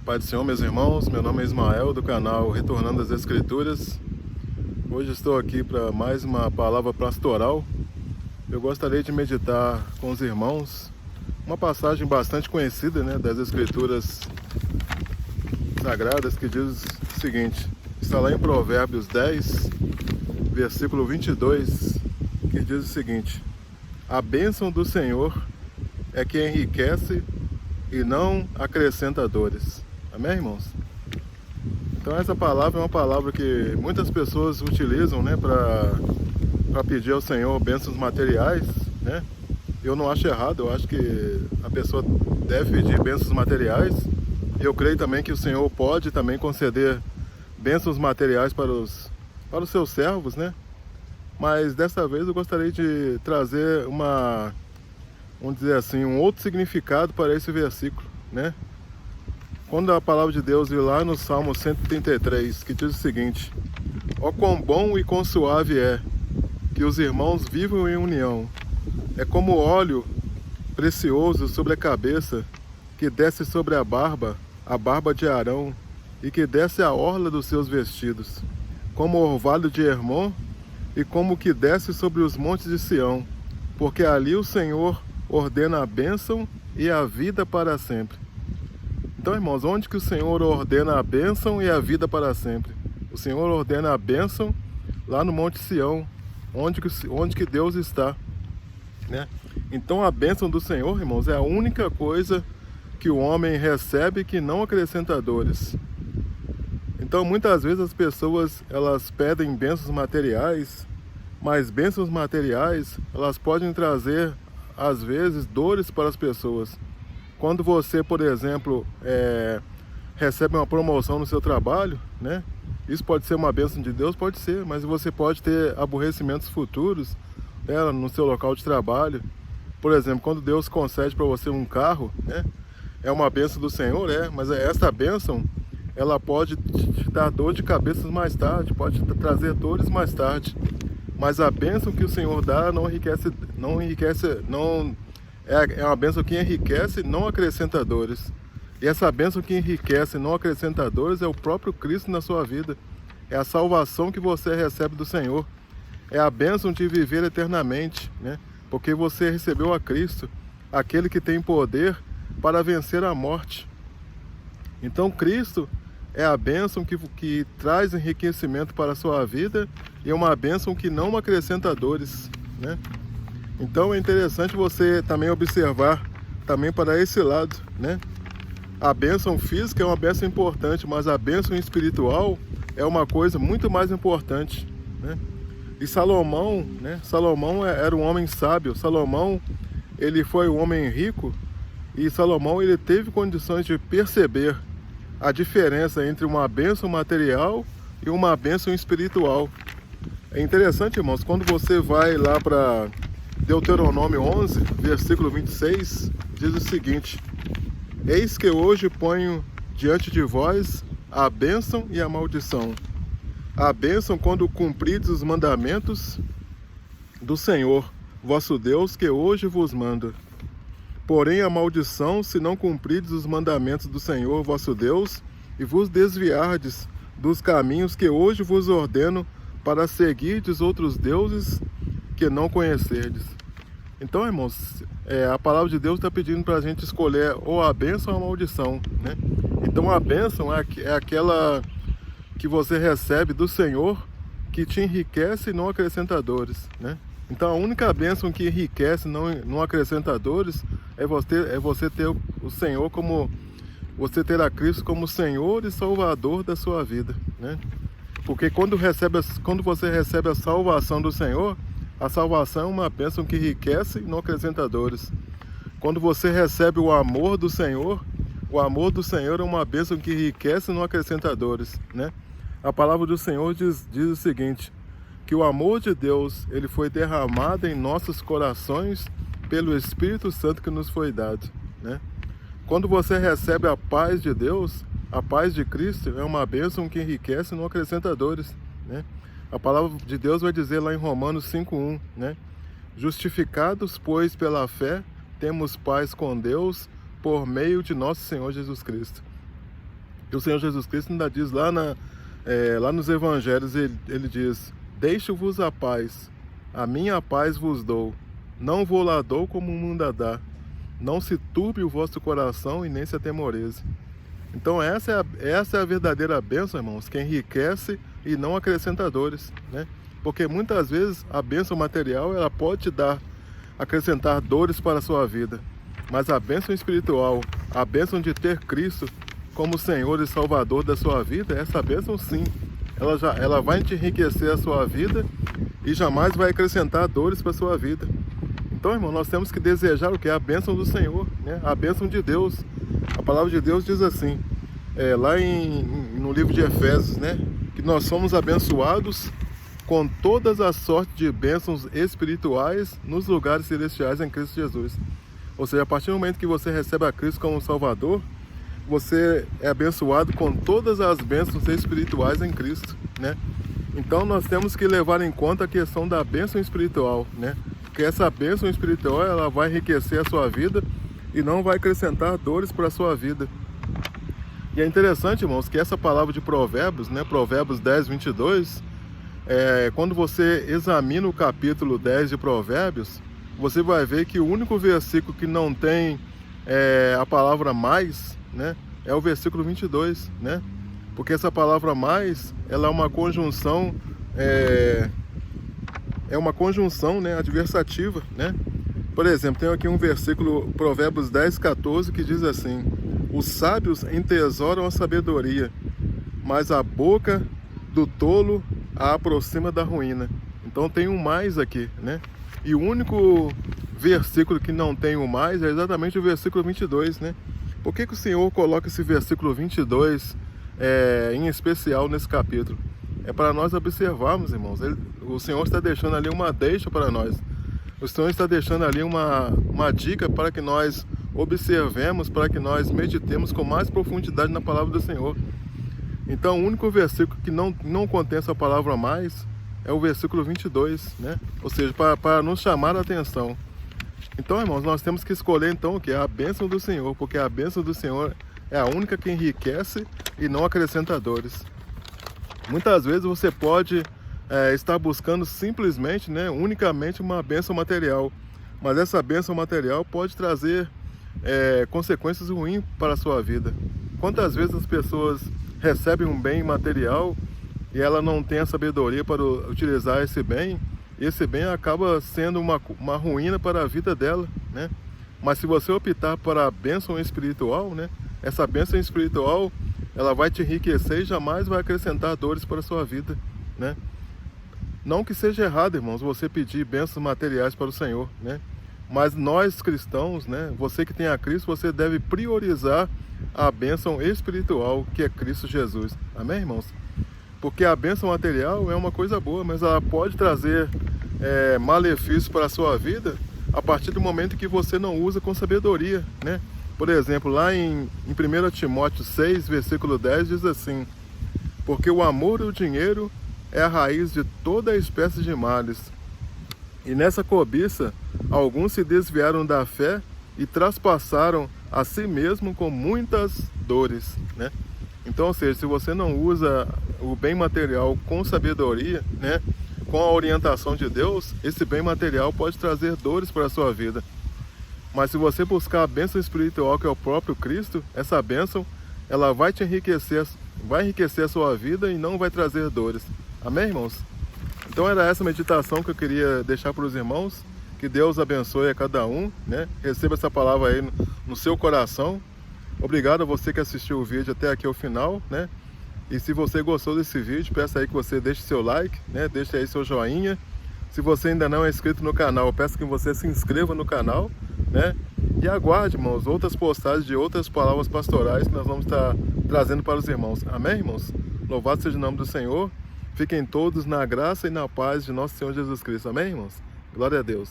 Pai do Senhor, meus irmãos, meu nome é Ismael, do canal Retornando às Escrituras. Hoje estou aqui para mais uma palavra pastoral. Eu gostaria de meditar com os irmãos uma passagem bastante conhecida, das Escrituras Sagradas, que diz o seguinte: está lá em Provérbios 10, versículo 22, que diz o seguinte: a bênção do Senhor é que enriquece e não acrescenta dores. Amém, irmãos? Então essa palavra é uma palavra que muitas pessoas utilizam, para pedir ao Senhor bênçãos materiais, Eu não acho errado, eu acho que a pessoa deve pedir bênçãos materiais. Eu creio também que o Senhor pode também conceder bênçãos materiais para os seus servos, Mas dessa vez eu gostaria de trazer vamos dizer assim, um outro significado para esse versículo, Quando a palavra de Deus vem lá no Salmo 133, que diz o seguinte: ó quão bom e quão suave é que os irmãos vivam em união. É como óleo precioso sobre a cabeça, que desce sobre a barba de Arão, e que desce a orla dos seus vestidos, como o orvalho de Hermon, e como que desce sobre os montes de Sião, porque ali o Senhor ordena a bênção e a vida para sempre. Então, irmãos, onde que o Senhor ordena a bênção e a vida para sempre? O Senhor ordena a bênção lá no Monte Sião, onde que Deus está, Então, a bênção do Senhor, irmãos, é a única coisa que o homem recebe que não acrescenta dores. Então, muitas vezes as pessoas, elas pedem bênçãos materiais, mas bênçãos materiais, elas podem trazer, às vezes, dores para as pessoas. Quando você, por exemplo, recebe uma promoção no seu trabalho, Isso pode ser uma bênção de Deus, pode ser, mas você pode ter aborrecimentos futuros, no seu local de trabalho. Por exemplo, quando Deus concede para você um carro, é uma bênção do Senhor, mas essa bênção, ela pode te dar dor de cabeça mais tarde, pode trazer dores mais tarde. Mas a bênção que o Senhor dá é uma bênção que enriquece e não acrescenta dores. E essa bênção que enriquece e não acrescenta dores é o próprio Cristo na sua vida. É a salvação que você recebe do Senhor. É a bênção de viver eternamente, Porque você recebeu a Cristo, aquele que tem poder para vencer a morte. Então Cristo é a bênção que traz enriquecimento para a sua vida e é uma bênção que não acrescenta dores, Então é interessante você também observar também para esse lado, A bênção física é uma bênção importante, mas a bênção espiritual é uma coisa muito mais importante, E Salomão, Salomão era um homem sábio. Salomão, ele foi um homem rico, e Salomão, ele teve condições de perceber a diferença entre uma bênção material e uma bênção espiritual. É interessante, irmãos, quando você vai lá para Deuteronômio 11, versículo 26, diz o seguinte: eis que hoje ponho diante de vós a bênção e a maldição. A bênção quando cumprides os mandamentos do Senhor, vosso Deus, que hoje vos manda. Porém a maldição, se não cumprides os mandamentos do Senhor, vosso Deus, e vos desviardes dos caminhos que hoje vos ordeno, para seguirdes outros deuses que não conhecerdes. Então, irmãos, a palavra de Deus está pedindo para a gente escolher ou a bênção ou a maldição, Então a bênção é aquela que você recebe do Senhor, que te enriquece e não acrescenta dores, Então a única bênção que enriquece e não acrescenta dores é você ter o Senhor como... você ter a Cristo como Senhor e Salvador da sua vida, Porque quando você recebe a salvação do Senhor, a salvação é uma bênção que enriquece e não acrescenta dores. Quando você recebe o amor do Senhor é uma bênção que enriquece e não acrescenta dores, A palavra do Senhor diz o seguinte: que o amor de Deus, ele foi derramado em nossos corações pelo Espírito Santo que nos foi dado, Quando você recebe a paz de Deus, a paz de Cristo, é uma bênção que enriquece e não acrescenta dores, A palavra de Deus vai dizer lá em Romanos 5:1, justificados, pois, pela fé, temos paz com Deus por meio de nosso Senhor Jesus Cristo. E o Senhor Jesus Cristo ainda diz lá, lá nos Evangelhos, ele diz: deixo-vos a paz, a minha paz vos dou, não vou lá dou como o mundo a dá, não se turbe o vosso coração e nem se atemorize. Então essa é a verdadeira bênção, irmãos, que enriquece e não acrescenta dores, né? Porque muitas vezes a bênção material, ela pode acrescentar dores para a sua vida, mas a bênção espiritual, a bênção de ter Cristo como Senhor e Salvador da sua vida, essa bênção sim, ela vai te enriquecer a sua vida e jamais vai acrescentar dores para a sua vida. Então, irmão, nós temos que desejar o que? A bênção do Senhor, né? A bênção de Deus. A palavra de Deus diz assim, lá no livro de Efésios, né? Que nós somos abençoados com todas as sortes de bênçãos espirituais nos lugares celestiais em Cristo Jesus. Ou seja, a partir do momento que você recebe a Cristo como Salvador, você é abençoado com todas as bênçãos espirituais em Cristo, né? Então nós temos que levar em conta a questão da bênção espiritual, né? Porque essa bênção espiritual, ela vai enriquecer a sua vida e não vai acrescentar dores para a sua vida. E é interessante, irmãos, que essa palavra de Provérbios, né? Provérbios 10, 22, quando você examina o capítulo 10 de Provérbios, você vai ver que o único versículo que não tem a palavra mais, né, é o versículo 22, né? Porque essa palavra mais, ela é uma conjunção, né, adversativa, né? Por exemplo, tem aqui um versículo, Provérbios 10, 14, que diz assim: os sábios entesouram a sabedoria, mas a boca do tolo a aproxima da ruína. Então tem um mais aqui, né? E o único versículo que não tem o mais é exatamente o versículo 22, né? Por que o Senhor coloca esse versículo 22 em especial nesse capítulo? É para nós observarmos, irmãos. O Senhor está deixando ali uma deixa para nós. O Senhor está deixando ali uma dica para que nós observemos, para que nós meditemos com mais profundidade na palavra do Senhor. Então, o único versículo que não contém essa palavra mais é o versículo 22, né? Ou seja, para nos chamar a atenção. Então, irmãos, nós temos que escolher então o que é a bênção do Senhor, porque a bênção do Senhor é a única que enriquece e não acrescenta dores. Muitas vezes você pode estar buscando simplesmente, né, unicamente uma bênção material, mas essa bênção material pode trazer consequências ruins para a sua vida. Quantas vezes as pessoas recebem um bem material e ela não tem a sabedoria para utilizar esse bem, e esse bem acaba sendo uma ruína para a vida dela, né? Mas se você optar para a bênção espiritual, né, essa bênção espiritual, ela vai te enriquecer e jamais vai acrescentar dores para a sua vida, né? Não que seja errado, irmãos, você pedir bênçãos materiais para o Senhor, né? Mas nós cristãos, né, você que tem a Cristo, você deve priorizar a bênção espiritual, que é Cristo Jesus. Amém, irmãos? Porque a bênção material é uma coisa boa, mas ela pode trazer malefícios para a sua vida a partir do momento que você não usa com sabedoria, né? Por exemplo, lá em 1 Timóteo 6, versículo 10, diz assim: porque o amor e o dinheiro é a raiz de toda a espécie de males. E nessa cobiça, alguns se desviaram da fé e traspassaram a si mesmo com muitas dores, né? Então, ou seja, se você não usa o bem material com sabedoria, né, com a orientação de Deus, esse bem material pode trazer dores para a sua vida. Mas se você buscar a bênção espiritual, que é o próprio Cristo, essa bênção, ela vai te enriquecer, vai enriquecer a sua vida e não vai trazer dores. Amém, irmãos? Então era essa meditação que eu queria deixar para os irmãos. Que Deus abençoe a cada um, né? Receba essa palavra aí no seu coração. Obrigado a você que assistiu o vídeo até aqui ao final, né? E se você gostou desse vídeo, peço aí que você deixe seu like, né? Deixe aí seu joinha. Se você ainda não é inscrito no canal, eu peço que você se inscreva no canal, né? E aguarde, irmãos, outras postagens de outras palavras pastorais que nós vamos estar trazendo para os irmãos. Amém, irmãos? Louvado seja o nome do Senhor. Fiquem todos na graça e na paz de nosso Senhor Jesus Cristo. Amém, irmãos? Glória a Deus.